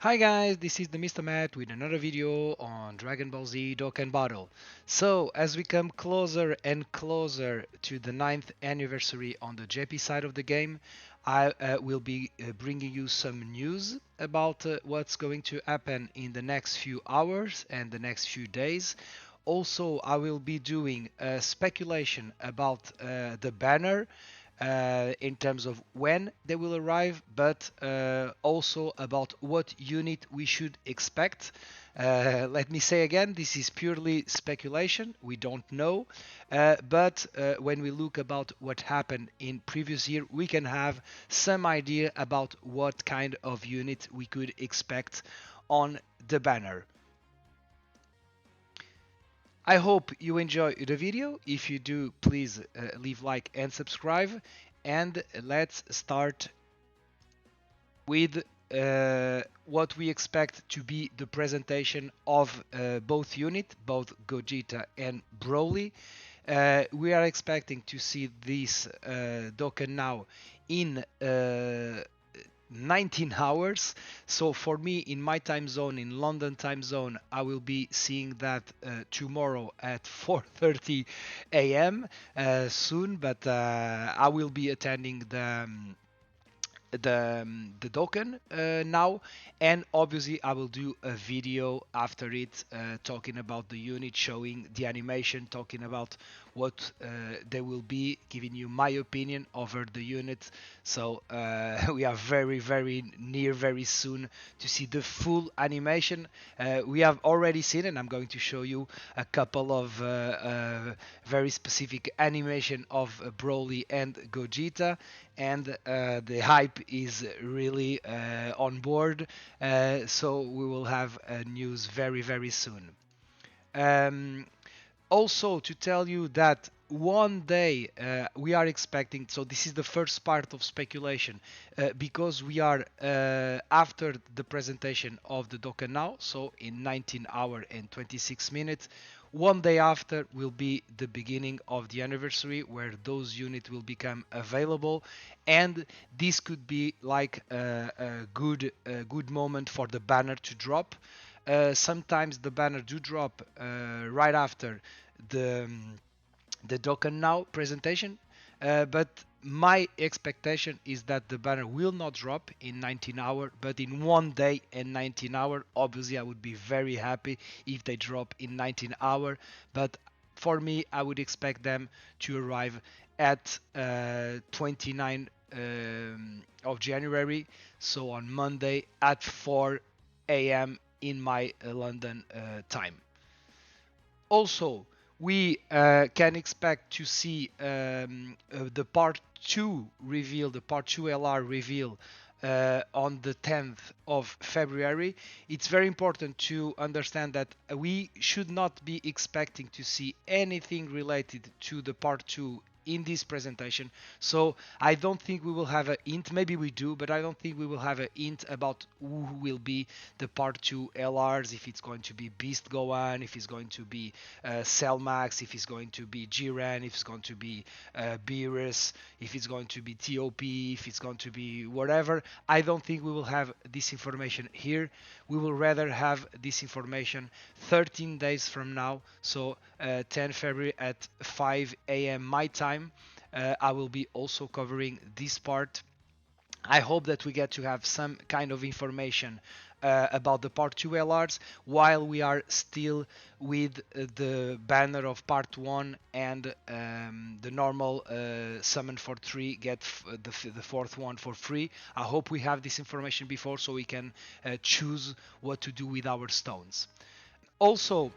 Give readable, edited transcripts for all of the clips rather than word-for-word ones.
Hi guys, this is the Mr. Matt with another video on Dragon Ball Z Dokkan Battle. So, as we come closer and closer to the ninth anniversary on the JP side of the game, I will be bringing you some news about what's going to happen in the next few hours and the next few days. Also, I will be doing speculation about the banner in terms of when they will arrive, but also about what unit we should expect. Let me say again, this is purely speculation. We don't know, but when we look about what happened in previous year, we can have some idea about what kind of unit we could expect on the banner. I hope you enjoy the video. If you do, please leave like and subscribe. And let's start with what we expect to be the presentation of both unit, both Gogeta and Broly. We are expecting to see this Dokkan now in 19 hours. So for me, in my time zone, in London time zone, I will be seeing that tomorrow at 4:30 a.m. Soon, but I will be attending the Dokkan now, and obviously I will do a video after it talking about the unit, showing the animation, talking about what they will be, giving you my opinion over the unit. So we are very near, very soon to see the full animation. We have already seen, and I'm going to show you a couple of very specific animation of Broly and Gogeta, and the hype is really on board. So we will have news very soon. Um, Also, to tell you that one day we are expecting, so this is the first part of speculation, because we are after the presentation of the Dokkan now, so in 19 hour and 26 minutes. One day after will be the beginning of the anniversary, where those units will become available, and this could be like a good moment for the banner to drop. Sometimes the banner do drop right after the the Dokkan Now presentation, but my expectation is that the banner will not drop in 19 hour, but in one day and 19 hour. Obviously, I would be very happy if they drop in 19 hour, but for me, I would expect them to arrive at 29 of January, so on Monday at 4 a.m. in my London time. Also, we can expect to see the part 2 reveal, the part 2 LR reveal on the 10th of February. It's very important to understand that we should not be expecting to see anything related to the part 2 in this presentation. So I don't think we will have a hint. Maybe we do, but I don't think we will have a hint about who will be the part 2 LRs, if it's going to be Beast Gohan, if it's going to be Cell Max, if it's going to be Jiren, if it's going to be Beerus, if it's going to be TOP, if it's going to be whatever. I don't think we will have this information here. We will rather have this information 13 days from now, so 10 February at 5 a.m. my time. I will be also covering this part. I hope that we get to have some kind of information about the part 2 LRs while we are still with the banner of part 1 and the normal summon for 3 get the fourth one for free. I hope we have this information before, so we can choose what to do with our stones. Also,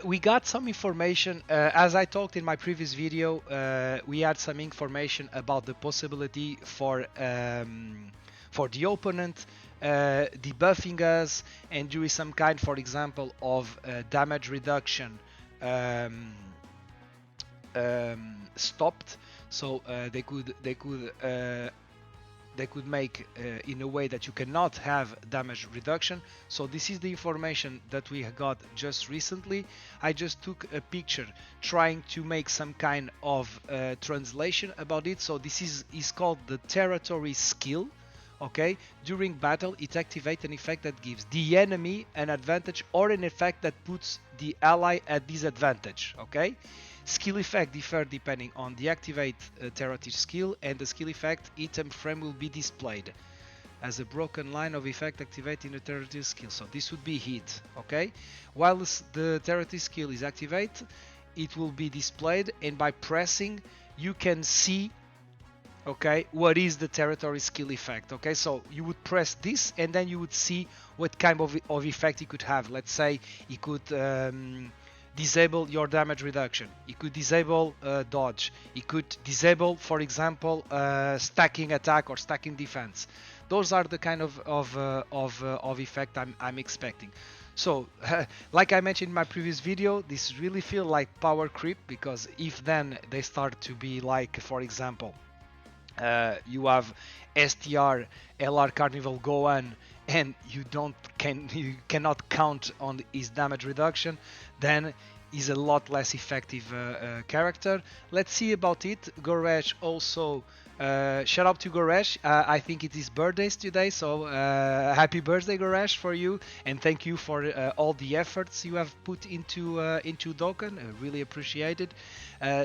we got some information, as I talked in my previous video. We had some information about the possibility for the opponent debuffing us and doing some kind, for example, of damage reduction stopped. So they could make in a way that you cannot have damage reduction. So this is the information that we got just recently. I just took a picture trying to make some kind of translation about it. So this is called the territory skill, Okay, during battle, it activates an effect that gives the enemy an advantage or an effect that puts the ally at disadvantage. Okay, skill effect differ depending on the activate territory skill, and the skill effect item frame will be displayed as a broken line of effect activating the territory skill. So this would be hit. Okay, whilst the territory skill is activated, it will be displayed, and by pressing, you can see, okay, what is the territory skill effect. Okay, so you would press this and then you would see what kind of effect it could have. Let's say it could disable your damage reduction, it could disable dodge, it could disable, for example, stacking attack or stacking defense. Those are the kind of effect I'm expecting. So, like I mentioned in my previous video, this really feel like power creep, because if then they start to be like, for example, you have STR, LR Carnival Gohan, and you cannot count on his damage reduction, then is a lot less effective character. Let's see about it. Gores also, shout out to Gores. I think it is birthdays today, so happy birthday, Gores, for you, and thank you for all the efforts you have put into Dokkan. Really appreciate it.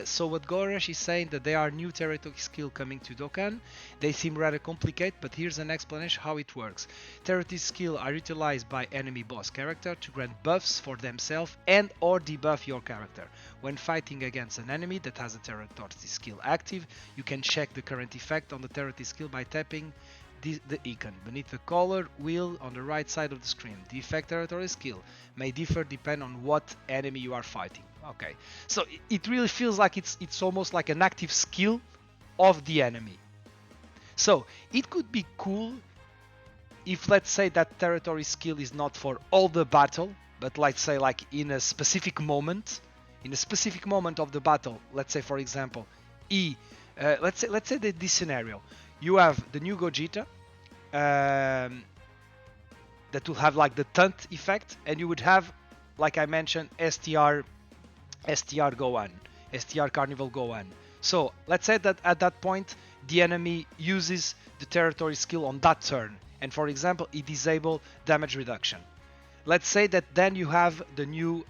So what Gores is saying, that there are new territory skill coming to Dokkan. They seem rather complicated, but here's an explanation how it works. Territory skill are utilized by enemy boss character to grant buffs for themselves and or debuff your character. When fighting against an enemy that has a territory skill active, you can check the current effect on the territory skill by tapping the icon beneath the color wheel on the right side of the screen. The effect territory skill may differ depending on what enemy you are fighting. Okay, so it really feels like it's almost like an active skill of the enemy. So it could be cool if, let's say, that territory skill is not for all the battle, but let's say like in a specific moment of the battle. Let's say, for example, let's say that this scenario, you have the new Gogeta that will have like the taunt effect, and you would have, like I mentioned, STR Gohan, STR Carnival Gohan. So let's say that at that point the enemy uses the territory skill on that turn, and for example it disable damage reduction. Let's say that then you have the new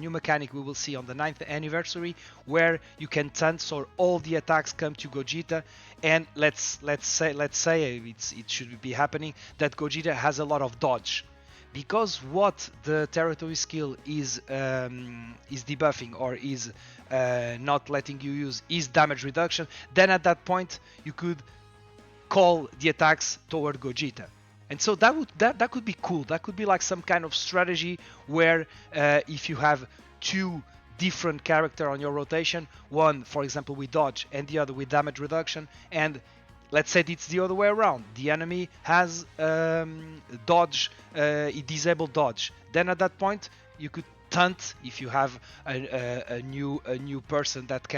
mechanic we will see on the 9th anniversary, where you can taunt, so all the attacks come to Gogeta, and let's say it should be happening that Gogeta has a lot of dodge, because what the territory skill is debuffing or is not letting you use is damage reduction. Then at that point you could call the attacks toward Gogeta. And so that could be cool. That could be like some kind of strategy where if you have two different character on your rotation, one for example with dodge and the other with damage reduction, and let's say it's the other way around. The enemy has dodge, it disabled dodge. Then at that point you could taunt if you have a new person that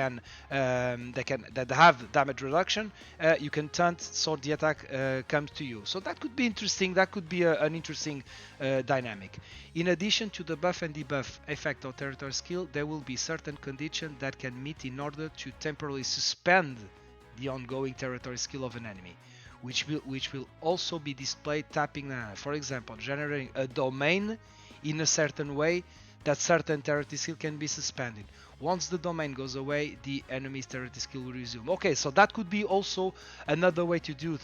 have damage reduction. You can taunt, so the attack comes to you. So that could be interesting. That could be an interesting dynamic. In addition to the buff and debuff effect of territory skill, there will be certain conditions that can meet in order to temporarily suspend the ongoing territory skill of an enemy, which will also be displayed tapping, for example, generating a domain in a certain way that certain territory skill can be suspended. Once the domain goes away, the enemy's territory skill will resume. Okay, so that could be also another way to do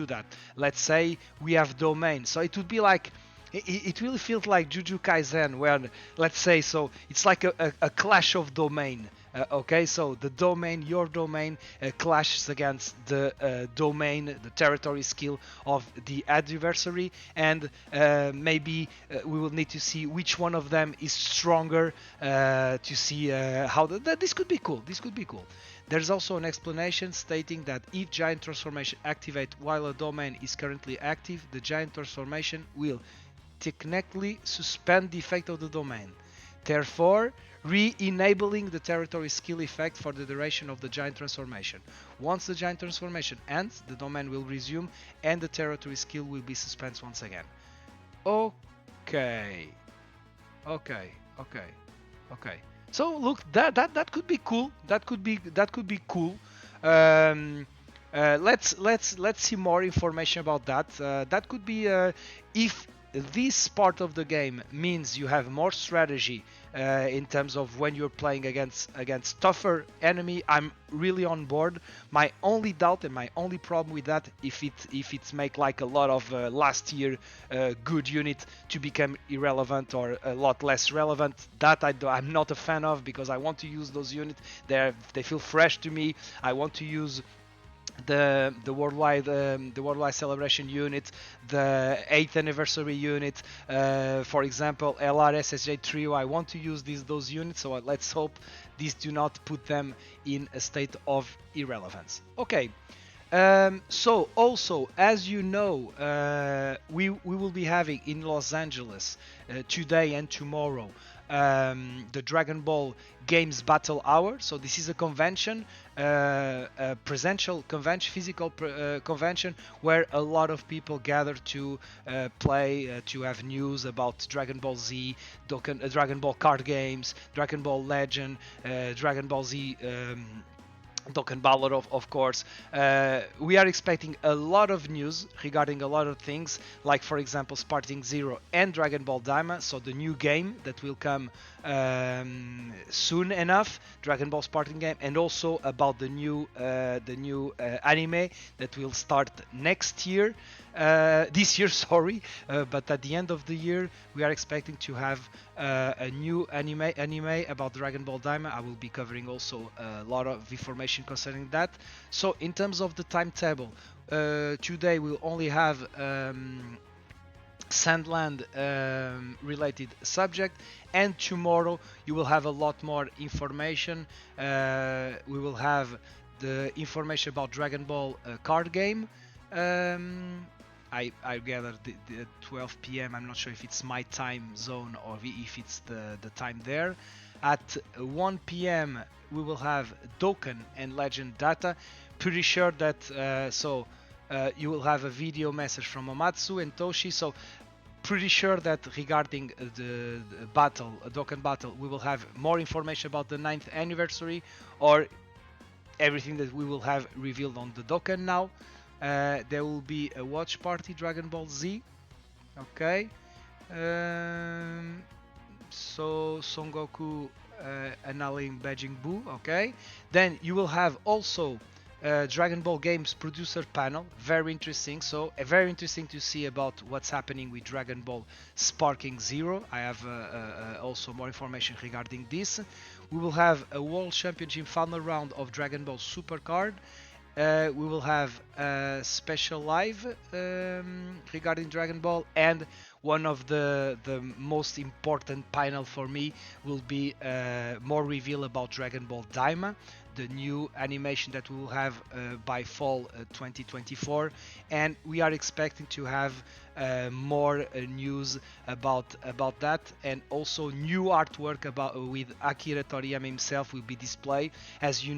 that. Let's say we have domain, so it would be like, it really feels like Jujutsu Kaisen, where, let's say, so it's like a clash of domain. Okay, so the domain, your domain, clashes against the domain, the territory skill of the adversary, and maybe we will need to see which one of them is stronger to see how this could be cool. This could be cool. There's also an explanation stating that if giant transformation activate while a domain is currently active, the giant transformation will technically suspend the effect of the domain, therefore re-enabling the territory skill effect for the duration of the giant transformation. Once the giant transformation ends, the domain will resume and the territory skill will be suspended once again. Okay. So look, that could be cool. That could be cool. Let's see more information about that. That could be if this part of the game means you have more strategy in terms of when you're playing against tougher enemy. I'm really on board. My only doubt and my only problem with that, if it's make like a lot of last year good unit to become irrelevant or a lot less relevant, that I'm not a fan of, because I want to use those units. They feel fresh to me. I want to use the worldwide celebration unit, the 8th anniversary unit, for example LRSSJ trio. I want to use those units, so let's hope these do not put them in a state of irrelevance. Okay. So also, as you know, we will be having in Los Angeles today and tomorrow the Dragon Ball Games Battle Hour. So this is a convention, a presential convention, physical convention, where a lot of people gather to play, to have news about Dragon Ball Z, Dokkan, Dragon Ball card games, Dragon Ball Legend, Dragon Ball Z. Dokkan Banner, of course. We are expecting a lot of news regarding a lot of things, like for example Sparking Zero and Dragon Ball Daima, so the new game that will come soon enough, Dragon Ball Sparking game, and also about the new anime that will start next year. This year, sorry, but at the end of the year, we are expecting to have a new anime about Dragon Ball Daima. I will be covering also a lot of information concerning that. So, in terms of the timetable, today we'll only have Sandland related subject, and tomorrow you will have a lot more information. We will have the information about Dragon Ball card game. I gather the 12 p.m. I'm not sure if it's my time zone or if it's the time there. At 1 p.m. we will have Dokkan and Legend data. Pretty sure that you will have a video message from Amatsu and Toshi. So pretty sure that regarding the battle, Dokkan battle, we will have more information about the 9th anniversary, or everything that we will have revealed on the Dokkan now. There will be a watch party Dragon Ball Z. Okay. So Son Goku annulling Beijing Buu. Okay. Then you will have also Dragon Ball Games producer panel. Very interesting. So very interesting to see about what's happening with Dragon Ball Sparking Zero. I have also more information regarding this. We will have a World Championship final round of Dragon Ball Super Card. We will have a special live regarding Dragon Ball, and one of the most important panel for me will be more reveal about Dragon Ball Daima, the new animation that we will have by fall 2024, and we are expecting to have more news about that, and also new artwork with Akira Toriyama himself will be displayed. As you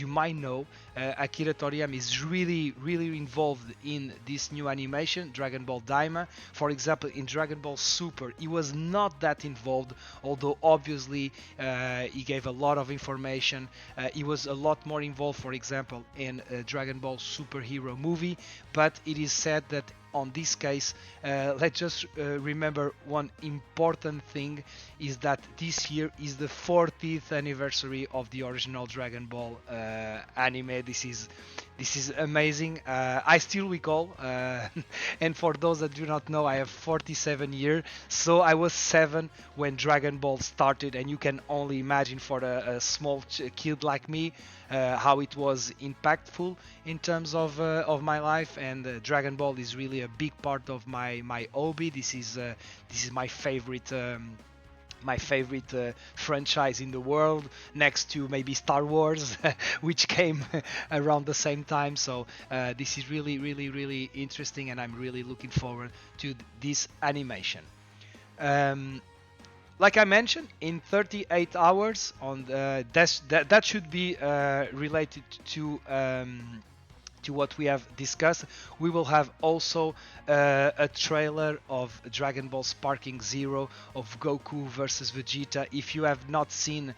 might know, Akira Toriyama is really involved in this new animation, Dragon Ball Daima. For example, in Dragon Ball Super, he was not that involved, although obviously he gave a lot of information. He was a lot more involved, for example, in Dragon Ball Superhero movie, but it is said that on this case, let's just remember one important thing, is that this year is the 40th anniversary of the original Dragon Ball anime. This is amazing. I still recall, and for those that do not know, I have 47 years, so I was 7 when Dragon Ball started, and you can only imagine for a small kid like me how it was impactful in terms of my life. And Dragon Ball is really a big part of my hobby. This is my favorite. My favorite franchise in the world, next to maybe Star Wars, which came around the same time. So this is really interesting, and I'm really looking forward to this animation. Like I mentioned, in 38 hours on that should be related to to what we have discussed. We will have also a trailer of Dragon Ball Sparking Zero of Goku versus Vegeta. If you have not seen,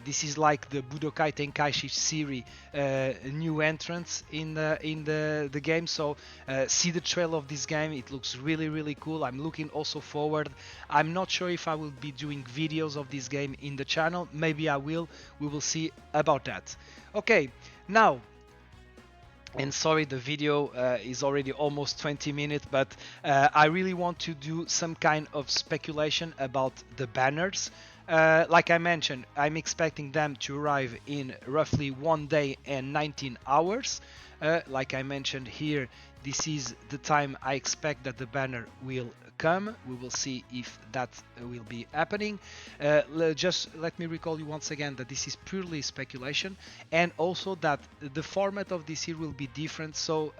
this is like the Budokai Tenkaichi series new entrance in the game. So see the trailer of this game. It looks really cool. I'm looking also forward. I'm not sure if I will be doing videos of this game in the channel. Maybe I will. We will see about that. Okay, now, and sorry, the video is already almost 20 minutes, but I really want to do some kind of speculation about the banners. Like I mentioned, I'm expecting them to arrive in roughly 1 day and 19 hours. Like I mentioned here, this is the time I expect that the banner will come. We will see if that will be happening. Just let me recall you once again that this is purely speculation, and also that the format of this year will be different, so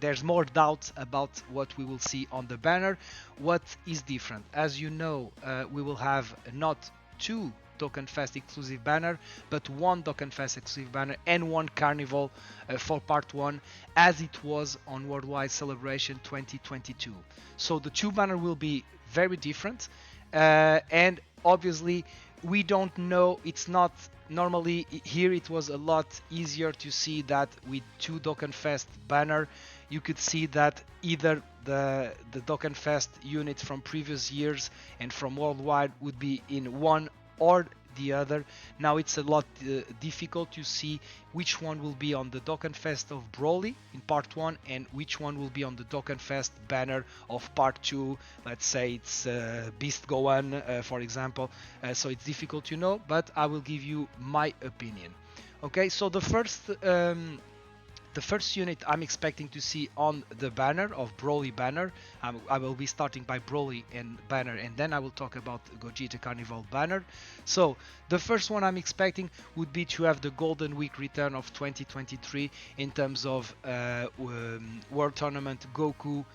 there's more doubt about what we will see on the banner. What is different? As you know, we will have not two Dokkan Fest exclusive banner, but one Dokkan Fest exclusive banner and one Carnival for part 1, as it was on Worldwide Celebration 2022. So the two banner will be very different, and obviously we don't know. It's not normally here. It was a lot easier to see that with two Dokkan Fest banner. You could see that either the Dokkan Fest unit from previous years and from Worldwide would be in one or the other. Now it's a lot difficult to see which one will be on the Dokkan Fest of Broly in part 1 and which one will be on the Dokkan Fest banner of part 2. Let's say it's Beast Gohan, for example. So it's difficult to know, but I will give you my opinion. Okay, so the first unit I'm expecting to see on the banner of Broly banner, I will be starting by Broly and banner, and then I will talk about Gogeta Carnival banner. So the first one I'm expecting would be to have the Golden Week return of 2023 in terms of World Tournament Goku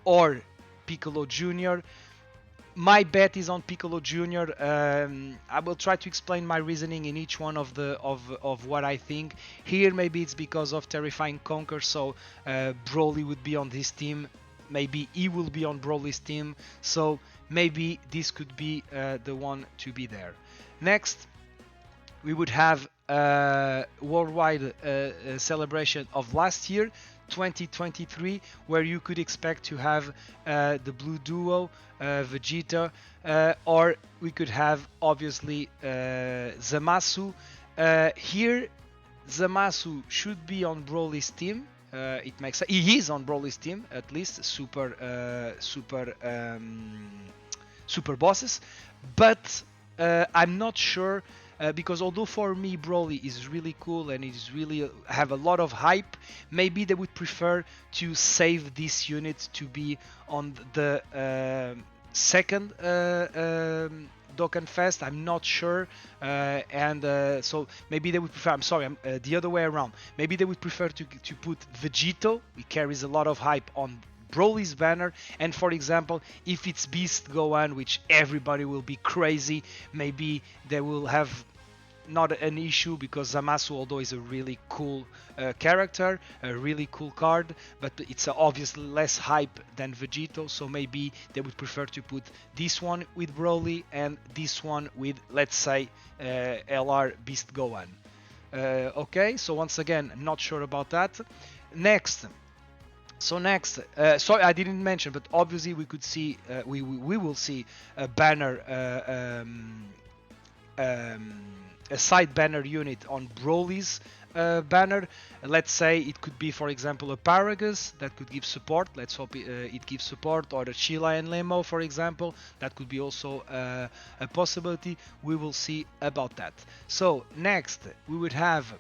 or Piccolo Jr. My bet is on Piccolo Jr. I will try to explain my reasoning in each one of what I think. Here, maybe it's because of Terrifying Conquer, so Broly would be on this team. Maybe he will be on Broly's team, so maybe this could be the one to be there. Next, we would have worldwide celebration of last year, 2023, where you could expect to have the blue duo, Vegeta, or we could have obviously Zamasu. Here Zamasu should be on Broly's team. It makes sense. He is on Broly's team, at least super bosses, but I'm not sure. Because although for me Broly is really cool and it is really have a lot of hype, maybe they would prefer to save this unit to be on the second Dokkan Fest. I'm not sure, so maybe they would prefer. I'm sorry, the other way around. Maybe they would prefer to put Vegito. It carries a lot of hype on Broly's banner, and for example, if it's Beast Gohan, which everybody will be crazy, maybe they will have not an issue, because Zamasu, although is a really cool character, a really cool card, but it's obviously less hype than Vegito, so maybe they would prefer to put this one with Broly and this one with, let's say, LR Beast Gohan. Okay, so once again, not sure about that. Next, sorry, I didn't mention, but obviously we could see, we will see a banner, a side banner unit on Broly's banner. Let's say it could be, for example, a Paragus that could give support. Let's hope it gives support, or a Sheila and Lemo, for example. That could be also a possibility. We will see about that. So next we would have.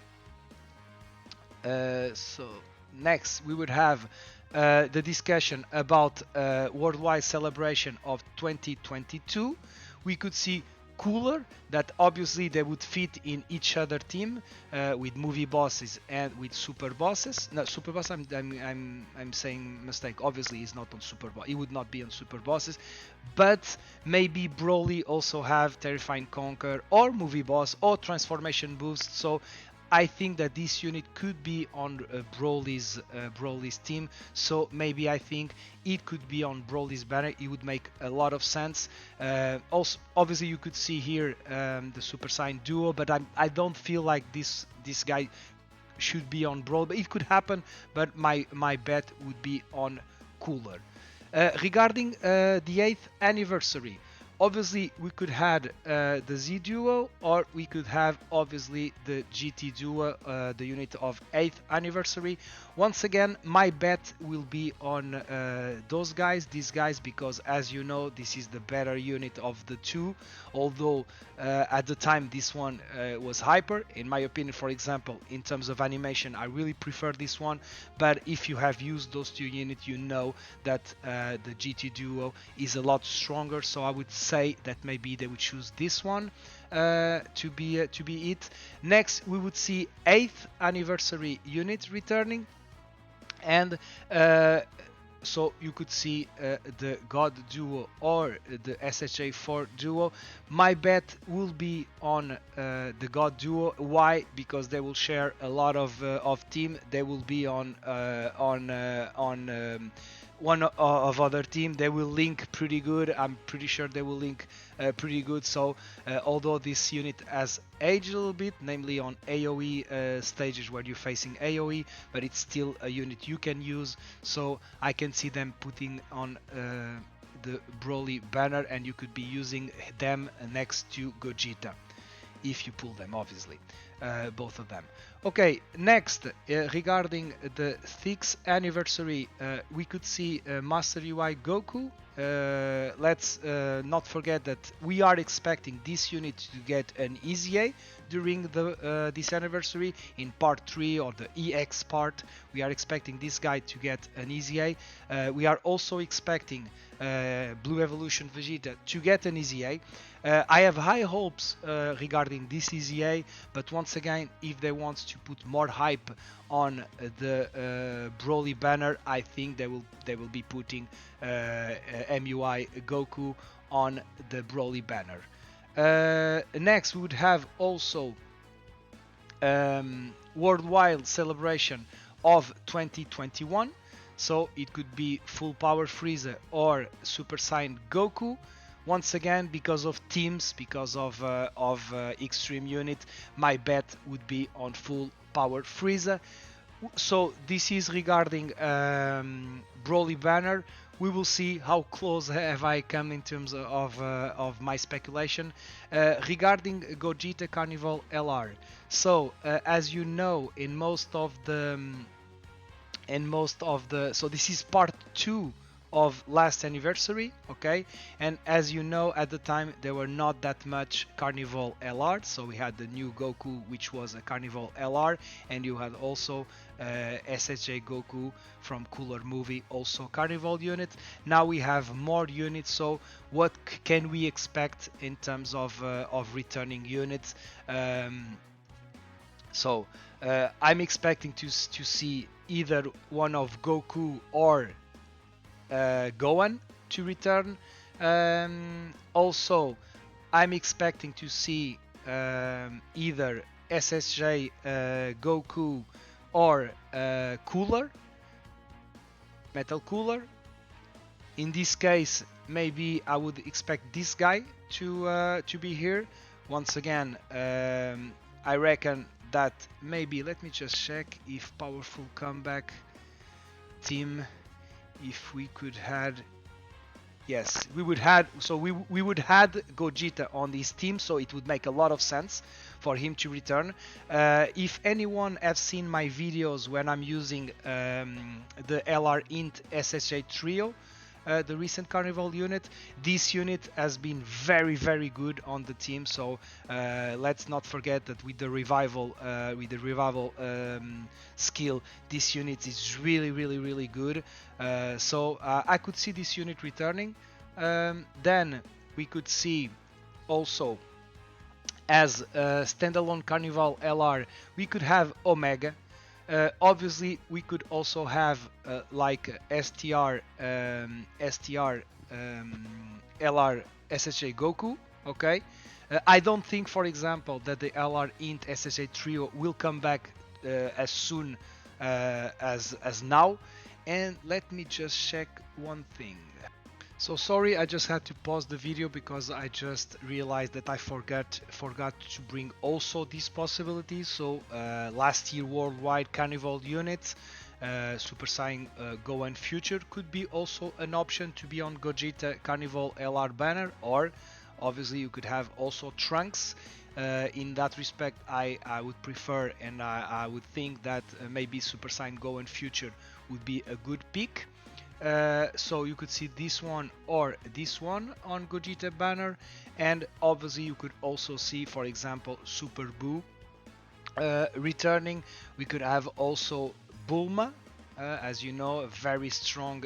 Next, we would have the discussion about worldwide celebration of 2022. We could see Cooler, that obviously they would fit in each other team with movie bosses and with super bosses. No, super boss. I'm saying mistake. Obviously, he's not on super boss. He would not be on super bosses, but maybe Broly also have Terrifying Conquer or movie boss or transformation boost. So I think that this unit could be on Broly's team, so maybe I think it could be on Broly's banner. It would make a lot of sense. Also, obviously, you could see here the Super Saiyan duo, but I don't feel like this guy should be on Broly. But it could happen, but my bet would be on Cooler. Regarding the 8th anniversary, obviously we could have the Z duo, or we could have obviously the GT duo, the unit of 8th anniversary. Once again, my bet will be on these guys, because as you know, this is the better unit of the two. Although at the time this one was hyper, in my opinion. For example, in terms of animation, I really prefer this one. But if you have used those two units, you know that the GT duo is a lot stronger. So I would say that maybe they would choose this one to be it. Next, we would see 8th anniversary unit returning, and so you could see the God duo or the SHA4 duo. My bet will be on the God duo. Why? Because they will share a lot of team. They will be on one of other team. They will link pretty good. I'm pretty sure they will link pretty good. So although this unit has aged a little bit, namely on AoE stages where you're facing AoE, but it's still a unit you can use. So I can see them putting on the Broly banner, and you could be using them next to Gogeta if you pull them, obviously, both of them. Okay, next, regarding the 6th anniversary, we could see Master UI Goku. Let's not forget that we are expecting this unit to get an EZA during this anniversary in part 3 or the EX part. We are expecting this guy to get an EZA. We are also expecting Blue Evolution Vegeta to get an EZA. I have high hopes regarding this EZA, but once again, if they want to put more hype on the Broly banner, I think they will be putting MUI Goku on the Broly banner. Next, we would have also worldwide celebration of 2021. So it could be full power Frieza or Super Saiyan Goku. Once again, because of teams, because of extreme unit, my bet would be on full power Frieza. So this is regarding Broly banner. We will see how close have I come in terms of my speculation. Regarding Gogeta Carnival LR. So as you know, in most of the so this is part 2 of last anniversary, okay? And as you know, at the time there were not that much Carnival LR, so we had the new Goku, which was a Carnival LR, and you had also SSJ Goku from Cooler movie, also Carnival unit. Now we have more units, so what can we expect in terms of returning units? So I'm expecting to see either one of Goku or Gohan to return. Also, I'm expecting to see either SSJ Goku or Cooler, Metal Cooler. In this case, maybe I would expect this guy to be here. Once again, I reckon that maybe, let me just check if powerful comeback team, if we could had, yes, we would had, so we would had Gogeta on this team, so it would make a lot of sense for him to return. If anyone has seen my videos when I'm using the LR Int SSJ trio, the recent Carnival unit, this unit has been very good on the team. So let's not forget that with the revival skill, this unit is really good. So I could see this unit returning. Then we could see also as standalone Carnival LR, we could have Omega. Obviously, we could also have like STR LR SSJ Goku, okay? I don't think, for example, that the LR Int SSA trio will come back as soon as now. And let me just check one thing. So sorry, I just had to pause the video because I just realized that I forgot to bring also these possibilities. So last year worldwide Carnival units, Super Saiyan Go and Future could be also an option to be on Gogeta Carnival LR banner, or obviously you could have also Trunks. In that respect, I would prefer, and I would think that maybe Super Saiyan Go and Future would be a good pick. So you could see this one or this one on Gogeta banner, and obviously you could also see, for example, Super Buu returning. We could have also Bulma, as you know, a very strong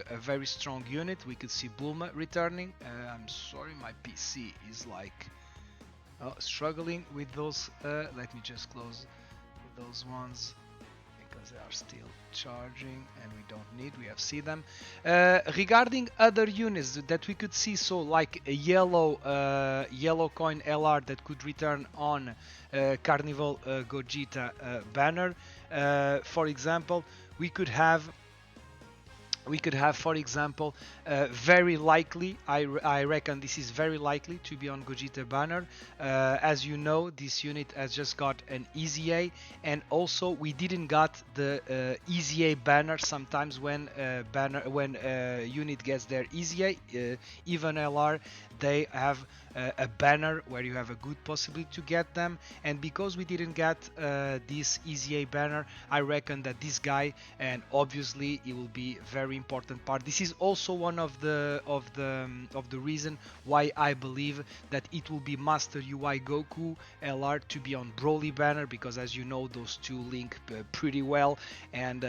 unit. We could see Bulma returning. I'm sorry, my PC is like struggling with those. Let me just close those ones, because they are still charging and we have seen them. Regarding other units that we could see, so like a yellow coin LR that could return on Carnival Gogeta banner. For example, we could have, for example, very likely, I reckon this is very likely to be on Gogeta banner. As you know, this unit has just got an EZA, and also we didn't got the EZA banner. Sometimes when unit gets their EZA, even LR, they have a banner where you have a good possibility to get them. And because we didn't get this EZA banner, I reckon that this guy, and obviously it will be very important part. This is also one of the reason why I believe that it will be Master UI Goku LR to be on Broly banner, because as you know, those two link pretty well. And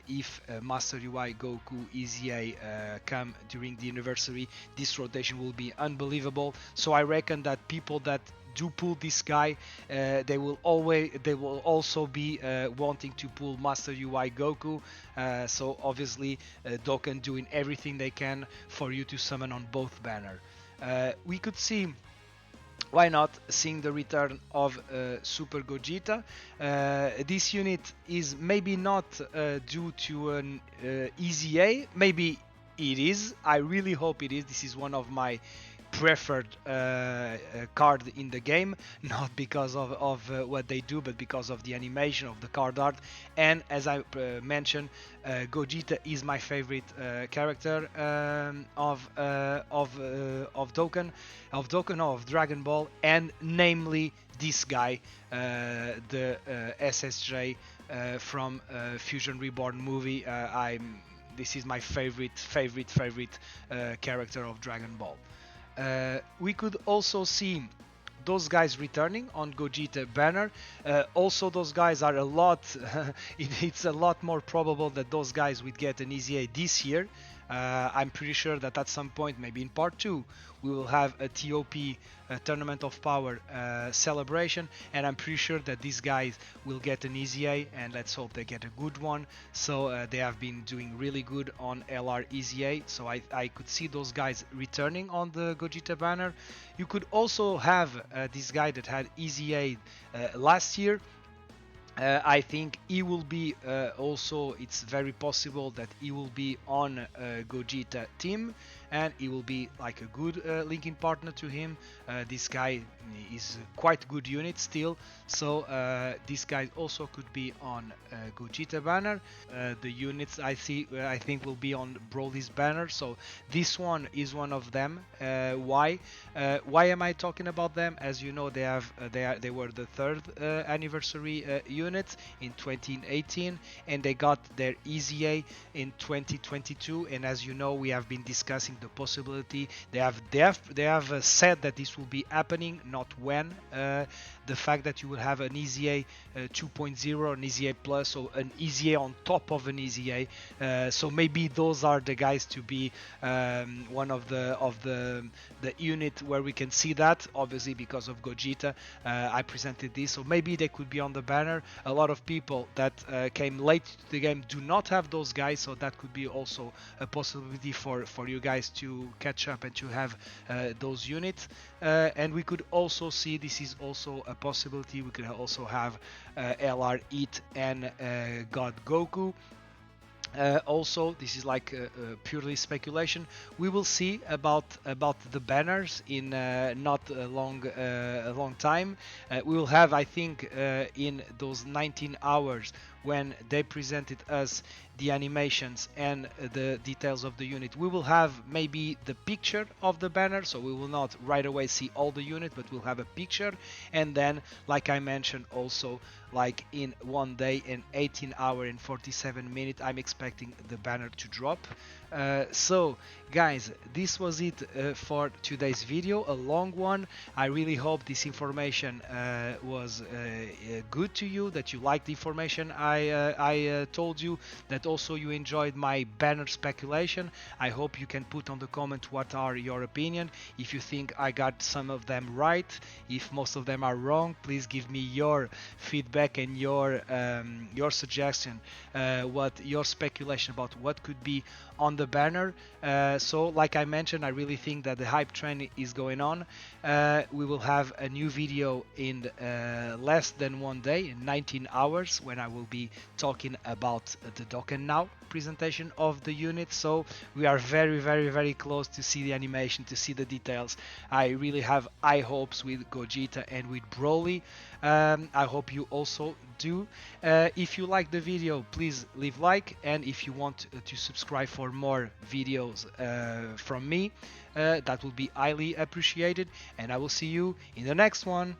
if Master UI Goku EZA come during the anniversary, this rotation will be unbelievable. So I reckon that people that do pull this guy, they will also be wanting to pull Master UI Goku. So obviously Dokkan doing everything they can for you to summon on both banner. We could see, why not, seeing the return of Super Gogeta. This unit is maybe not due to an EZA, maybe it is. I really hope it is. This is one of my preferred card in the game, not because of what they do, but because of the animation of the card art. And as I mentioned, Gogeta is my favorite character of Dragon Ball, and namely this guy, the SSJ from Fusion Reborn movie. This is my favorite character of Dragon Ball. We could also see those guys returning on Gogeta banner. Also, those guys are a lot. It's a lot more probable that those guys would get an EZA this year. I'm pretty sure that at some point, maybe in part 2, we will have a TOP, Tournament of Power celebration, and I'm pretty sure that these guys will get an EZA, and let's hope they get a good one. So they have been doing really good on LR EZA, so I could see those guys returning on the Gogeta banner. You could also have this guy that had EZA last year. I think he will be also, it's very possible that he will be on Gogeta team, and he will be like a good linking partner to him. This guy is quite good unit still, so this guy also could be on Gogeta banner. The units I think will be on Broly's banner, so this one is one of them. Why am I talking about them? As you know, they were the third anniversary unit in 2018, and they got their EZA in 2022. And as you know, we have been discussing the possibility. They have said that this will be happening, not when. The fact that you will have an EZA 2.0, an EZA plus, or an EZA on top of an EZA. So maybe those are the guys to be one of the unit where we can see that. Obviously, because of Gogeta, I presented this, so maybe they could be on the banner. A lot of people that came late to the game do not have those guys, so that could be also a possibility for you guys guys to catch up and to have those units. And we could also see, this is also a possibility, we could also have LR It and God Goku. Also, this is like purely speculation. We will see about the banners in not a long time. We will have, I think, in those 19 hours when they presented us the animations and the details of the unit, we will have maybe the picture of the banner, so we will not right away see all the unit, but we'll have a picture. And then, like I mentioned, also like in 1 day and 18 hour and 47 minutes, I'm expecting the banner to drop. So guys, this was it for today's video, a long one. I really hope this information was good to you, that you liked the information I told you, that also you enjoyed my banner speculation. I hope you can put on the comment what are your opinion, if you think I got some of them right, if most of them are wrong. Please give me your feedback and your suggestion, what your speculation about what could be on the banner. So like I mentioned, I really think that the hype train is going on. We will have a new video in less than 1 day, in 19 hours, when I will be talking about the Dokkan Now presentation of the unit. So we are very close to see the animation, to see the details. I really have high hopes with Gogeta and with Broly. I hope you also do. If you like the video, please leave like, and if you want to subscribe for more videos from me, that will be highly appreciated, and I will see you in the next one.